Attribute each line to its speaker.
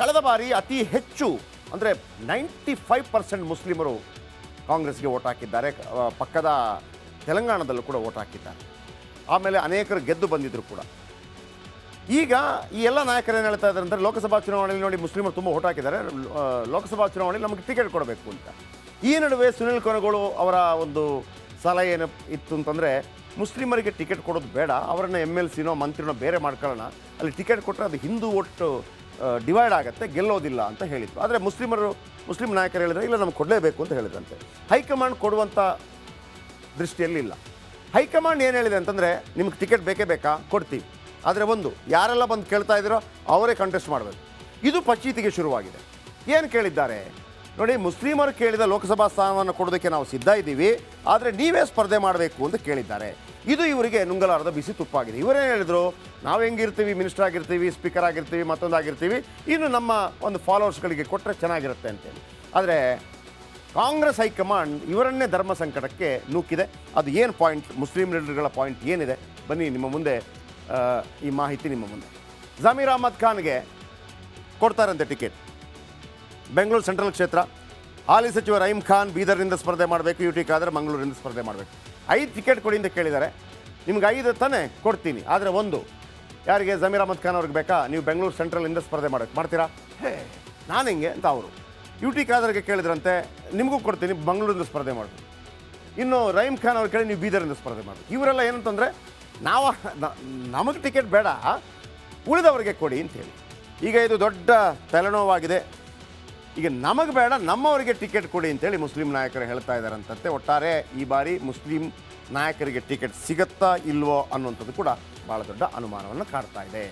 Speaker 1: ಕಳೆದ ಬಾರಿ ಅತಿ ಹೆಚ್ಚು ಅಂದರೆ 95% ಮುಸ್ಲಿಮರು ಕಾಂಗ್ರೆಸ್ಗೆ ವೋಟ್ ಹಾಕಿದ್ದಾರೆ. ಪಕ್ಕದ ತೆಲಂಗಾಣದಲ್ಲೂ ಕೂಡ ವೋಟ್ ಹಾಕಿದ್ದಾರೆ. ಆಮೇಲೆ ಅನೇಕರು ಗೆದ್ದು ಬಂದಿದ್ದರು ಕೂಡ. ಈಗ ಈ ಎಲ್ಲ ನಾಯಕರು ಏನು ಹೇಳ್ತಾ ಇದ್ದಾರೆ ಅಂದರೆ ಲೋಕಸಭಾ ಚುನಾವಣೆಯಲ್ಲಿ ನೋಡಿ ಮುಸ್ಲಿಮರು ತುಂಬ ವೋಟ್ ಹಾಕಿದ್ದಾರೆ, ಲೋಕಸಭಾ ಚುನಾವಣೆಯಲ್ಲಿ ನಮಗೆ ಟಿಕೆಟ್ ಕೊಡಬೇಕು ಅಂತ. ಈ ನಡುವೆ ಸುನಿಲ್ ಕೊನಗೋಳು ಅವರ ಒಂದು ಸಲಹೆ ಏನು ಇತ್ತು ಅಂತಂದರೆ ಮುಸ್ಲಿಮರಿಗೆ ಟಿಕೆಟ್ ಕೊಡೋದು ಬೇಡ, ಅವರನ್ನು MLCನೋ ಮಂತ್ರಿನೋ ಬೇರೆ ಮಾಡ್ಕೊಳ್ಳೋಣ, ಅಲ್ಲಿ ಟಿಕೆಟ್ ಕೊಟ್ಟರೆ ಅದು ಹಿಂದೂ ಒಟ್ಟು ಡಿವೈಡ್ ಆಗುತ್ತೆ, ಗೆಲ್ಲೋದಿಲ್ಲ ಅಂತ ಹೇಳಿದ್ರು. ಆದರೆ ಮುಸ್ಲಿಂ ನಾಯಕರು ಹೇಳಿದ್ರೆ ಇಲ್ಲ ನಮ್ಗೆ ಕೊಡಲೇಬೇಕು ಅಂತ ಹೇಳಿದ್ರಂತೆ. ಹೈಕಮಾಂಡ್ ಕೊಡುವಂಥ ದೃಷ್ಟಿಯಲ್ಲಿ ಇಲ್ಲ. ಹೈಕಮಾಂಡ್ ಏನು ಹೇಳಿದೆ ಅಂತಂದರೆ ನಿಮ್ಗೆ ಟಿಕೆಟ್ ಬೇಕೇ ಬೇಕಾ, ಕೊಡ್ತೀವಿ, ಆದರೆ ಒಂದು ಯಾರೆಲ್ಲ ಬಂದು ಕೇಳ್ತಾ ಇದ್ದೀರೋ ಅವರೇ ಕಂಟೆಸ್ಟ್ ಮಾಡಬೇಕು. ಇದು ಪಚೀತಿಗೆ ಶುರುವಾಗಿದೆ. ಏನು ಕೇಳಿದ್ದಾರೆ ನೋಡಿ, ಮುಸ್ಲಿಮರು ಕೇಳಿದ ಲೋಕಸಭಾ ಸ್ಥಾನವನ್ನು ಕೊಡೋದಕ್ಕೆ ನಾವು ಸಿದ್ಧ ಇದ್ದೀವಿ, ಆದರೆ ನೀವೇ ಸ್ಪರ್ಧೆ ಮಾಡಬೇಕು ಅಂತ ಕೇಳಿದ್ದಾರೆ. ಇದು ಇವರಿಗೆ ನುಂಗಲಾರದ ಬಿಸಿ ತುಪ್ಪಾಗಿದೆ. ಇವರೇನು ಹೇಳಿದರು, ನಾವು ಹೆಂಗಿರ್ತೀವಿ, ಮಿನಿಸ್ಟರ್ ಆಗಿರ್ತೀವಿ, ಸ್ಪೀಕರ್ ಆಗಿರ್ತೀವಿ, ಮತ್ತೊಂದಾಗಿರ್ತೀವಿ, ಇನ್ನು ನಮ್ಮ ಒಂದು ಫಾಲೋವರ್ಸ್ಗಳಿಗೆ ಕೊಟ್ಟರೆ ಚೆನ್ನಾಗಿರುತ್ತೆ ಅಂತೇಳಿ. ಆದರೆ ಕಾಂಗ್ರೆಸ್ ಹೈಕಮಾಂಡ್ ಇವರನ್ನೇ ಧರ್ಮ ಸಂಕಟಕ್ಕೆ ನೂಕಿದೆ. ಅದು ಏನು ಪಾಯಿಂಟ್, ಮುಸ್ಲಿಂ ಲೀಡರ್ಗಳ ಪಾಯಿಂಟ್ ಏನಿದೆ ಬನ್ನಿ ನಿಮ್ಮ ಮುಂದೆ ಈ ಮಾಹಿತಿ ನಿಮ್ಮ ಮುಂದೆ. ಜಮೀರ್ ಅಹ್ಮದ್ ಖಾನ್ಗೆ ಕೊಡ್ತಾರಂತೆ ಟಿಕೆಟ್, ಬೆಂಗಳೂರು ಸೆಂಟ್ರಲ್ ಕ್ಷೇತ್ರ. ಹಾಲಿ ಸಚಿವ ರಹೀಂ ಖಾನ್ ಬೀದರ್ನಿಂದ ಸ್ಪರ್ಧೆ ಮಾಡಬೇಕು, UT ಖಾದರ್ ಮಂಗಳೂರಿನಿಂದ ಸ್ಪರ್ಧೆ ಮಾಡಬೇಕು. 5 ಟಿಕೆಟ್ ಕೊಡಿ ಅಂತ ಕೇಳಿದ್ದಾರೆ. ನಿಮ್ಗೆ 5 ತಾನೇ ಕೊಡ್ತೀನಿ, ಆದರೆ ಒಂದು ಯಾರಿಗೆ, ಜಮೀರ್ ಅಹ್ಮದ್ ಖಾನ್ ಅವ್ರಿಗೆ ಬೇಕಾ, ನೀವು ಬೆಂಗಳೂರು ಸೆಂಟ್ರಲಿಂದ ಸ್ಪರ್ಧೆ ಮಾಡ್ತೀರಾ? ನಾನು ಹೆಂಗೆ ಅಂತ ಅವರು. UT ಖಾದರ್ಗೆ ಕೇಳಿದ್ರಂತೆ, ನಿಮಗೂ ಕೊಡ್ತೀನಿ, ಮಂಗಳೂರಿಂದ ಸ್ಪರ್ಧೆ ಮಾಡಬೇಕು. ಇನ್ನು ರಹೀಂ ಖಾನ್ ಅವ್ರು ಕೇಳಿ ನೀವು ಬೀದರಿಂದ ಸ್ಪರ್ಧೆ ಮಾಡಬೇಕು. ಇವರೆಲ್ಲ ಏನಂತಂದರೆ ನಮಗೆ ಟಿಕೆಟ್ ಬೇಡ, ಉಳಿದವರಿಗೆ ಕೊಡಿ ಅಂತೇಳಿ. ಈಗ ಇದು ದೊಡ್ಡ ತಲೆನೋವಾಗಿದೆ. ಈಗ ನಮಗೆ ಬೇಡ, ನಮ್ಮವರಿಗೆ ಟಿಕೆಟ್ ಕೊಡಿ ಅಂತೇಳಿ ಮುಸ್ಲಿಂ ನಾಯಕರು ಹೇಳ್ತಾ ಇದ್ದಾರಂತೆ. ಒಟ್ಟಾರೆ ಈ ಬಾರಿ ಮುಸ್ಲಿಂ ನಾಯಕರಿಗೆ ಟಿಕೆಟ್ ಸಿಗುತ್ತಾ ಇಲ್ವೋ ಅನ್ನುವಂಥದ್ದು ಕೂಡ ಭಾಳ ದೊಡ್ಡ ಅನುಮಾನವನ್ನು ಕಾಡ್ತಾ ಇದೆ.